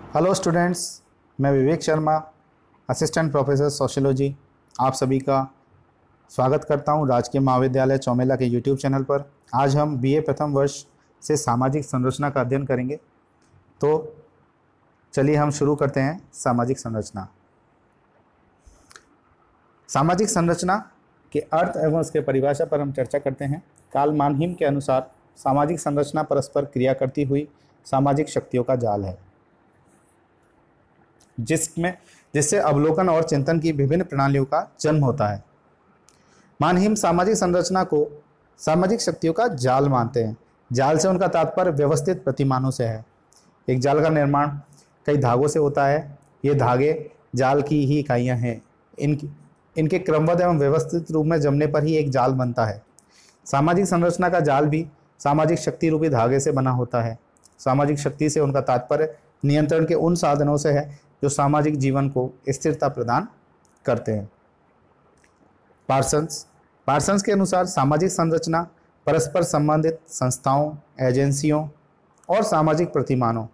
Hello students, मैं Vivek Sharma, assistant professor sociology, आप सभी का स्वागत करता हूं राजकीय महाविद्यालय चौमेला के यूट्यूब चैनल पर। आज हम बीए प्रथम वर्ष से सामाजिक संरचना का अध्ययन करेंगे। तो चलिए हम शुरू करते हैं। सामाजिक संरचना। सामाजिक संरचना के अर्थ एवं उसके परिभाषा पर हम चर्चा करते हैं। कार्ल मानहीम के अनुसार सामाजिक संरचना परस्पर क्रिया करती हुई सामाजिक शक्तियों का जाल है, जिससे अवलोकन और चिंतन की विभिन्न प्रणालियों का जन्म होता है। मानहीम सामाजिक संरचना को सामाजिक शक्तियों का जाल मानते हैं। जाल से उनका तात्पर्य व्यवस्थित प्रतिमानों से है। एक जाल का निर्माण कई धागों से होता है। ये धागे जाल की ही इकाइयां हैं। इनके क्रमबद्ध एवं व्यवस्थित रूप में जमने पर ही एक जाल बनता है। सामाजिक संरचना का जाल भी सामाजिक शक्ति रूपी धागे से बना होता है। सामाजिक शक्ति से उनका तात्पर्य नियंत्रण के उन साधनों से है जो सामाजिक जीवन को स्थिरता प्रदान करते हैं। पार्सन्स के अनुसार सामाजिक संरचना परस्पर संबंधित संस्थाओं, एजेंसियों और सामाजिक प्रतिमानों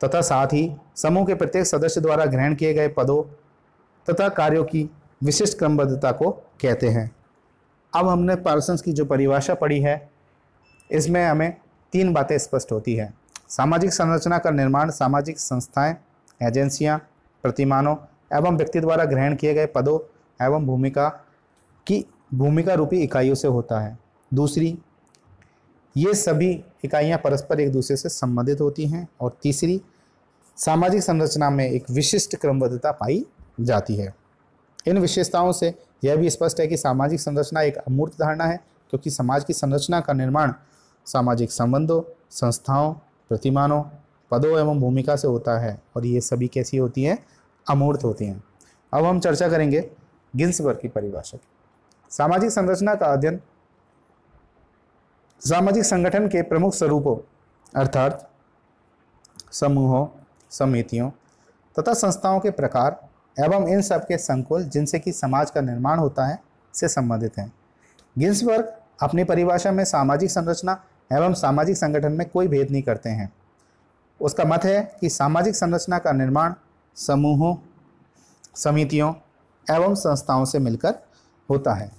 तथा साथ ही समूह के प्रत्येक सदस्य द्वारा ग्रहण किए गए पदों तथा कार्यों की विशिष्ट क्रमबद्धता को कहते हैं। अब हमने पार्सन्स की जो परिभाषा पढ़ी है, इसमें हमें तीन बातें स्पष्ट होती है। सामाजिक संरचना का निर्माण सामाजिक संस्थाएं, एजेंसियां, प्रतिमानों एवं व्यक्ति द्वारा ग्रहण किए गए पदों एवं भूमिका रूपी इकाइयों से होता है। दूसरी, ये सभी इकाइयां परस्पर एक दूसरे से संबंधित होती हैं। और तीसरी, सामाजिक संरचना में एक विशिष्ट क्रमबद्धता पाई जाती है। इन विशेषताओं से यह भी स्पष्ट है कि सामाजिक संरचना एक अमूर्त धारणा है, क्योंकि समाज की संरचना का निर्माण सामाजिक संबंधों, संस्थाओं, प्रतिमानों, पदों एवं भूमिका से होता है। और ये सभी कैसी होती हैं? अमूर्त होती हैं। अब हम चर्चा करेंगे गिन्सबर्ग की परिभाषा की। सामाजिक संरचना का अध्ययन सामाजिक संगठन के प्रमुख स्वरूपों अर्थात समूहों, समितियों तथा संस्थाओं के प्रकार एवं इन सब के संकुल जिनसे कि समाज का निर्माण होता है से संबंधित हैं। गिन्सबर्ग अपनी परिभाषा में सामाजिक संरचना एवं सामाजिक संगठन में कोई भेद नहीं करते हैं। उसका मत है कि सामाजिक संरचना का निर्माण समूहों, समितियों एवं संस्थाओं से मिलकर होता है।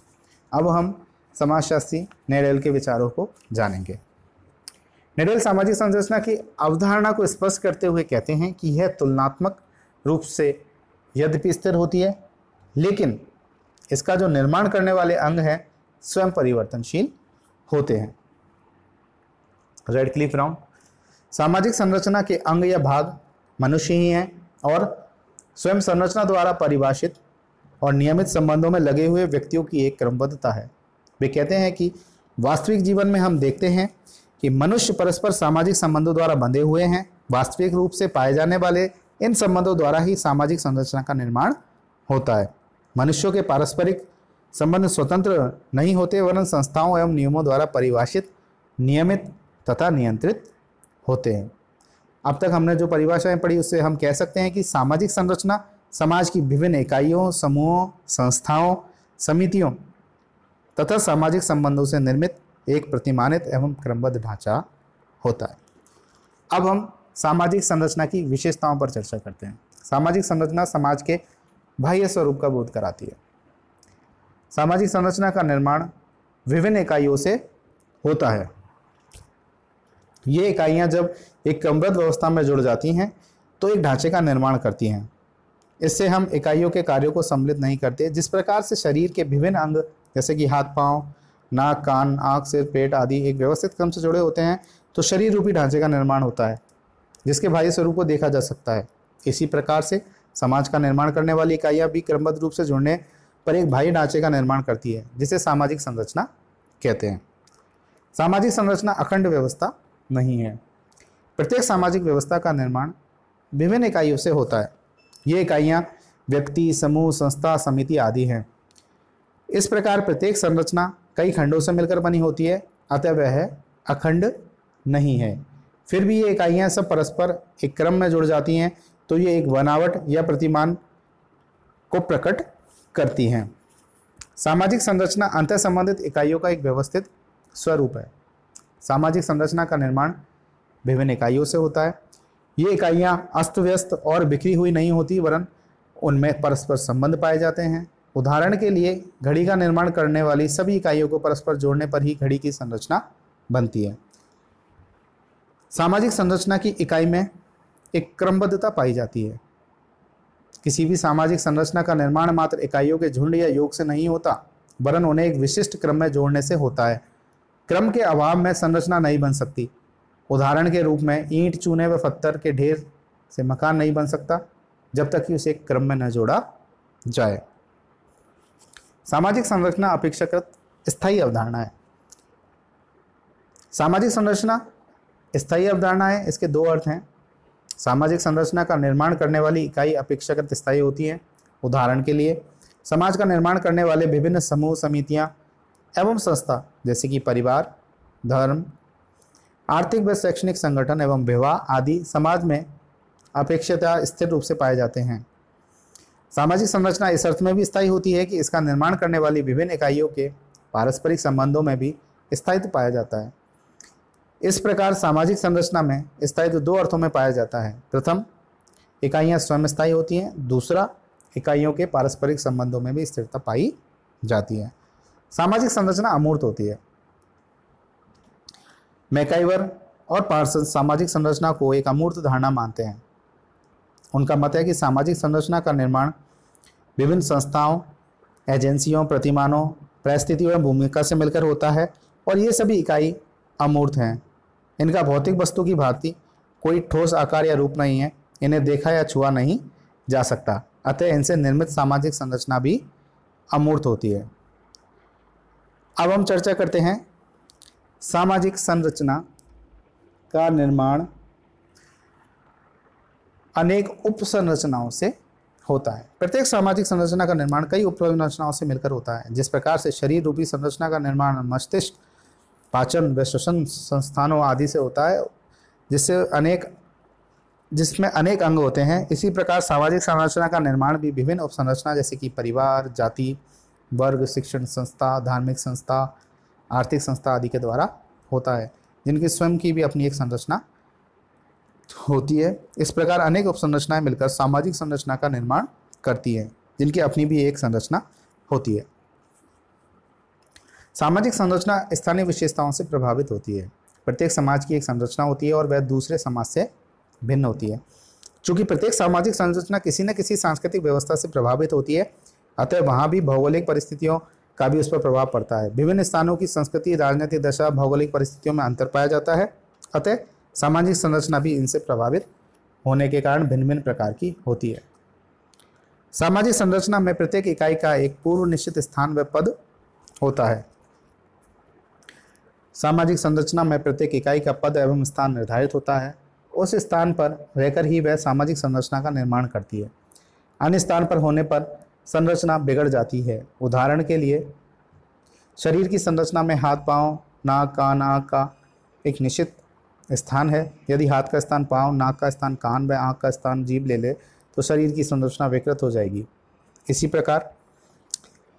अब हम समाजशास्त्री नेडेल के विचारों को जानेंगे। नेडेल सामाजिक संरचना की अवधारणा को स्पष्ट करते हुए कहते हैं कि यह तुलनात्मक रूप से यद्यपि स्थिर होती है, लेकिन इसका जो निर्माण करने वाले अंग हैं स्वयं परिवर्तनशील होते हैं। रेडक्लिफ राउंड, सामाजिक संरचना के अंग या भाग मनुष्य ही हैं और स्वयं संरचना द्वारा परिभाषित और नियमित संबंधों में लगे हुए व्यक्तियों की एक क्रमबद्धता है। वे कहते हैं कि वास्तविक जीवन में हम देखते हैं कि मनुष्य परस्पर सामाजिक संबंधों द्वारा बंधे हुए हैं। वास्तविक रूप से पाए जाने वाले इन संबंधों द्वारा ही सामाजिक संरचना का निर्माण होता है। मनुष्यों के पारस्परिक संबंध स्वतंत्र नहीं होते, वरन संस्थाओं एवं नियमों द्वारा परिभाषित, नियमित तथा नियंत्रित होते हैं। अब तक हमने जो परिभाषाएं पढ़ी, उससे हम कह सकते हैं कि सामाजिक संरचना समाज की विभिन्न इकाइयों, समूहों, संस्थाओं, समितियों तथा सामाजिक संबंधों से निर्मित एक प्रतिमानित एवं क्रमबद्ध ढांचा होता है। अब हम सामाजिक संरचना की विशेषताओं पर चर्चा करते हैं। सामाजिक संरचना समाज के बाह्य स्वरूप का बोध कराती है। सामाजिक संरचना का निर्माण विभिन्न इकाइयों से होता है। ये इकाइयां जब एक क्रमबद्ध व्यवस्था में जुड़ जाती हैं तो एक ढांचे का निर्माण करती हैं। इससे हम इकाइयों के कार्यों को सम्मिलित नहीं करते। जिस प्रकार से शरीर के विभिन्न अंग जैसे कि हाथ, पांव, नाक, कान, आँख, सिर, पेट आदि एक व्यवस्थित क्रम से जुड़े होते हैं, तो शरीर रूपी ढांचे का निर्माण होता है जिसके बाह्य स्वरूप को देखा जा सकता है। इसी प्रकार से समाज का निर्माण करने वाली इकाइयां भी क्रमबद्ध रूप से जुड़ने पर एक बाह्य ढांचे का निर्माण करती है, जिसे सामाजिक संरचना कहते हैं। सामाजिक संरचना अखंड व्यवस्था नहीं है। प्रत्येक सामाजिक व्यवस्था का निर्माण विभिन्न इकाइयों से होता है। ये इकाइयां व्यक्ति, समूह, संस्था, समिति आदि हैं। इस प्रकार प्रत्येक संरचना कई खंडों से मिलकर बनी होती है, अतः वह अखंड नहीं है। फिर भी ये इकाइयां सब परस्पर एक क्रम में जुड़ जाती हैं, तो ये एक बनावट या प्रतिमान को प्रकट करती हैं। सामाजिक संरचना अंतर संबंधित इकाइयों का एक व्यवस्थित स्वरूप है। सामाजिक संरचना का निर्माण विभिन्न इकाइयों से होता है। ये इकाइयाँ अस्त व्यस्त और बिखरी हुई नहीं होती, वरन उनमें परस्पर संबंध पाए जाते हैं। उदाहरण के लिए घड़ी का निर्माण करने वाली सभी इकाइयों को परस्पर जोड़ने पर ही घड़ी की संरचना बनती है। सामाजिक संरचना की इकाई में एक क्रमबद्धता पाई जाती है। किसी भी सामाजिक संरचना का निर्माण मात्र इकाइयों के झुंड या योग से नहीं होता, वरन उन्हें एक विशिष्ट क्रम में जोड़ने से होता है। क्रम के अभाव में संरचना नहीं बन सकती। उदाहरण के रूप में ईंट, चूने व पत्थर के ढेर से मकान नहीं बन सकता जब तक कि उसे एक क्रम में न जोड़ा जाए। सामाजिक संरचना अपेक्षाकृत स्थायी अवधारणा है। सामाजिक संरचना स्थायी अवधारणा है। इसके दो अर्थ हैं। सामाजिक संरचना का निर्माण करने वाली इकाई अपेक्षाकृत स्थायी होती है। उदाहरण के लिए समाज का निर्माण करने वाले विभिन्न समूह, समितियां एवं संस्था जैसे कि परिवार, धर्म, आर्थिक व शैक्षणिक संगठन एवं विवाह आदि समाज में अपेक्षितः स्थिर रूप से पाए जाते हैं। सामाजिक संरचना इस अर्थ में भी स्थायी होती है कि इसका निर्माण करने वाली विभिन्न इकाइयों के पारस्परिक संबंधों में भी स्थायित्व पाया जाता है। इस प्रकार सामाजिक संरचना में स्थायित्व दो अर्थों में पाया जाता है। प्रथम, इकाइयां स्वयं स्थायी होती हैं। दूसरा, इकाइयों के पारस्परिक संबंधों में भी स्थिरता पाई जाती है। सामाजिक संरचना अमूर्त होती है। मैकाइवर और पार्सन सामाजिक संरचना को एक अमूर्त धारणा मानते हैं। उनका मत है कि सामाजिक संरचना का निर्माण विभिन्न संस्थाओं, एजेंसियों, प्रतिमानों, परिस्थितियों एवं भूमिका से मिलकर होता है और ये सभी इकाई अमूर्त हैं। इनका भौतिक वस्तु की भांति कोई ठोस आकार या रूप नहीं है। इन्हें देखा या छुआ नहीं जा सकता, अतः इनसे निर्मित सामाजिक संरचना भी अमूर्त होती है। अब हम चर्चा करते हैं सामाजिक संरचना का निर्माण अनेक उपसंरचनाओं से होता है। प्रत्येक सामाजिक संरचना का निर्माण कई उपसंरचनाओं से मिलकर होता है। जिस प्रकार से शरीर रूपी संरचना का निर्माण मस्तिष्क, पाचन व श्वसन संस्थानों आदि से होता है, जिसमें अनेक अंग होते हैं, इसी प्रकार सामाजिक संरचना का निर्माण भी विभिन्न उपसंरचना जैसे कि परिवार, जाति, वर्ग, शिक्षण संस्था, धार्मिक संस्था, आर्थिक संस्था आदि के द्वारा होता है, जिनकी स्वयं की भी अपनी एक संरचना होती है। इस प्रकार अनेक उपसंरचनाएं मिलकर सामाजिक संरचना का निर्माण करती हैं, जिनकी अपनी भी एक संरचना होती है। सामाजिक संरचना स्थानीय विशेषताओं से प्रभावित होती है। प्रत्येक समाज की एक संरचना होती है और वह दूसरे समाज से भिन्न होती है। चूंकि प्रत्येक सामाजिक संरचना किसी न किसी सांस्कृतिक व्यवस्था से प्रभावित होती है, अतः वहाँ भी भौगोलिक परिस्थितियों का भी उस पर प्रभाव पड़ता है। विभिन्न स्थानों की संस्कृति, राजनीतिक दशा, भौगोलिक परिस्थितियों में अंतर पाया जाता है, अतः सामाजिक संरचना भी इनसे प्रभावित होने के कारण भिन्न भिन्न प्रकार की होती है। सामाजिक संरचना में प्रत्येक इकाई का एक पूर्व निश्चित स्थान व पद होता है। सामाजिक संरचना में प्रत्येक इकाई का पद एवं स्थान निर्धारित होता है। उस स्थान पर रहकर ही वह सामाजिक संरचना का निर्माण करती है। अन्य स्थान पर होने पर संरचना बिगड़ जाती है। उदाहरण के लिए शरीर की संरचना में हाथ, पाँव, नाक, कान, आँख का एक निश्चित स्थान है। यदि हाथ का स्थान पाँव, नाक का स्थान कान व आँख का स्थान जीभ ले ले तो शरीर की संरचना विकृत हो जाएगी। इसी प्रकार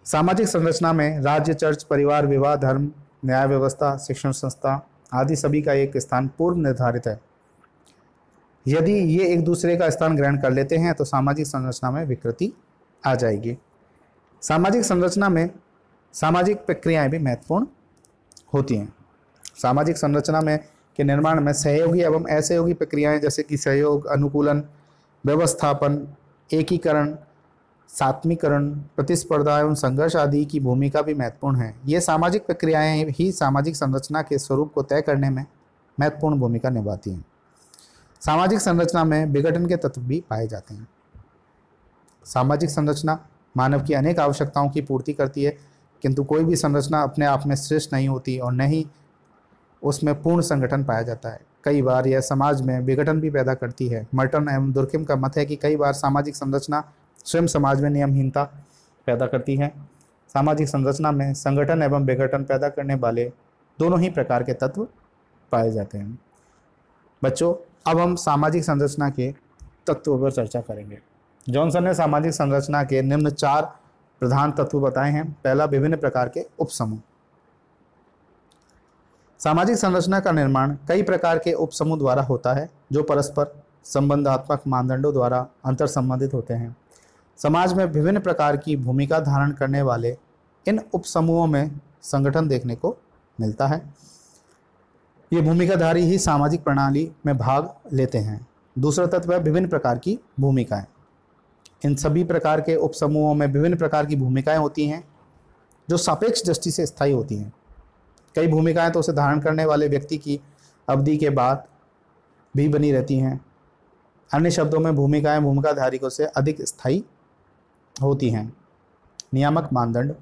सामाजिक संरचना में राज्य, चर्च, परिवार, विवाह, धर्म, न्याय व्यवस्था, शिक्षण संस्था आदि सभी का एक स्थान पूर्व निर्धारित है। यदि ये एक दूसरे का स्थान ग्रहण कर लेते हैं तो सामाजिक संरचना में विकृति आ जाएगी। सामाजिक संरचना में सामाजिक प्रक्रियाएं भी महत्वपूर्ण होती हैं। सामाजिक संरचना में के निर्माण में सहयोगी एवं असहयोगी प्रक्रियाएं जैसे कि सहयोग, अनुकूलन, व्यवस्थापन, एकीकरण, सात्मीकरण, प्रतिस्पर्धा एवं संघर्ष आदि की भूमिका भी महत्वपूर्ण है। ये सामाजिक प्रक्रियाएं ही सामाजिक संरचना के स्वरूप को तय करने में महत्वपूर्ण भूमिका निभाती हैं। सामाजिक संरचना में विघटन के तत्व भी पाए जाते हैं। सामाजिक संरचना मानव की अनेक आवश्यकताओं की पूर्ति करती है, किंतु कोई भी संरचना अपने आप में श्रेष्ठ नहीं होती और न ही उसमें पूर्ण संगठन पाया जाता है। कई बार यह समाज में विघटन भी पैदा करती है। मर्टन एवं दुर्किम का मत है कि कई बार सामाजिक संरचना स्वयं समाज में नियमहीनता पैदा करती है। सामाजिक संरचना में संगठन एवं विघटन पैदा करने वाले दोनों ही प्रकार के तत्व पाए जाते हैं। बच्चों, अब हम सामाजिक संरचना के तत्वों पर चर्चा करेंगे। जॉनसन ने सामाजिक संरचना के निम्न 4 प्रधान तत्व बताए हैं। पहला, विभिन्न प्रकार के उपसमूह। सामाजिक संरचना का निर्माण कई प्रकार के उपसमूह द्वारा होता है जो परस्पर संबंधात्मक मानदंडों द्वारा अंतर संबंधित होते हैं। समाज में विभिन्न प्रकार की भूमिका धारण करने वाले इन उपसमूहों में संगठन देखने को मिलता है। ये भूमिकाधारी ही सामाजिक प्रणाली में भाग लेते हैं। दूसरा तत्व है विभिन्न प्रकार की भूमिकाएं। इन सभी प्रकार के उपसमूहों में विभिन्न प्रकार की भूमिकाएं होती हैं जो सापेक्ष दृष्टि से स्थायी होती हैं। कई भूमिकाएं तो उसे धारण करने वाले व्यक्ति की अवधि के बाद भी बनी रहती हैं। अन्य शब्दों में भूमिकाएं भूमिकाधारियों से अधिक स्थायी होती हैं। नियामक मानदंड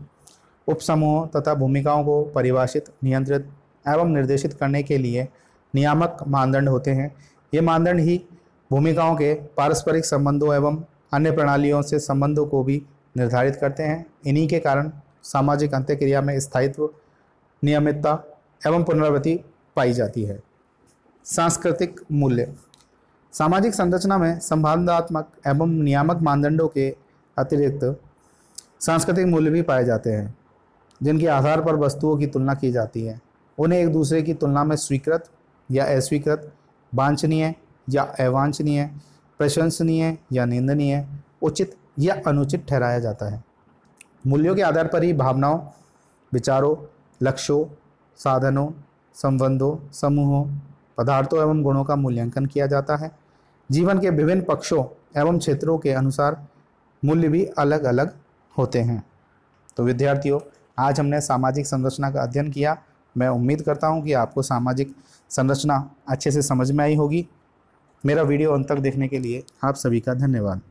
उपसमूहों तथा भूमिकाओं को परिभाषित, नियंत्रित एवं निर्देशित करने के लिए नियामक मानदंड होते हैं। ये मानदंड ही भूमिकाओं के पारस्परिक संबंधों एवं अन्य प्रणालियों से संबंधों को भी निर्धारित करते हैं। इन्हीं के कारण सामाजिक अंतःक्रिया में स्थायित्व, नियमितता एवं पुनरावृत्ति पाई जाती है। सांस्कृतिक मूल्य सामाजिक संरचना में संबंधात्मक एवं नियामक मानदंडों के अतिरिक्त सांस्कृतिक मूल्य भी पाए जाते हैं, जिनके आधार पर वस्तुओं की तुलना की जाती है। उन्हें एक दूसरे की तुलना में स्वीकृत या अस्वीकृत, वांछनीय या अवांछनीय, प्रशंसनीय या निंदनीय, उचित या अनुचित ठहराया जाता है। मूल्यों के आधार पर ही भावनाओं, विचारों, लक्ष्यों, साधनों, संबंधों, समूहों, पदार्थों एवं गुणों का मूल्यांकन किया जाता है। जीवन के विभिन्न पक्षों एवं क्षेत्रों के अनुसार मूल्य भी अलग अलग होते हैं। तो विद्यार्थियों, आज हमने सामाजिक संरचना का अध्ययन किया। मैं उम्मीद करता हूँ कि आपको सामाजिक संरचना अच्छे से समझ में आई होगी। मेरा वीडियो अंत तक देखने के लिए आप सभी का धन्यवाद।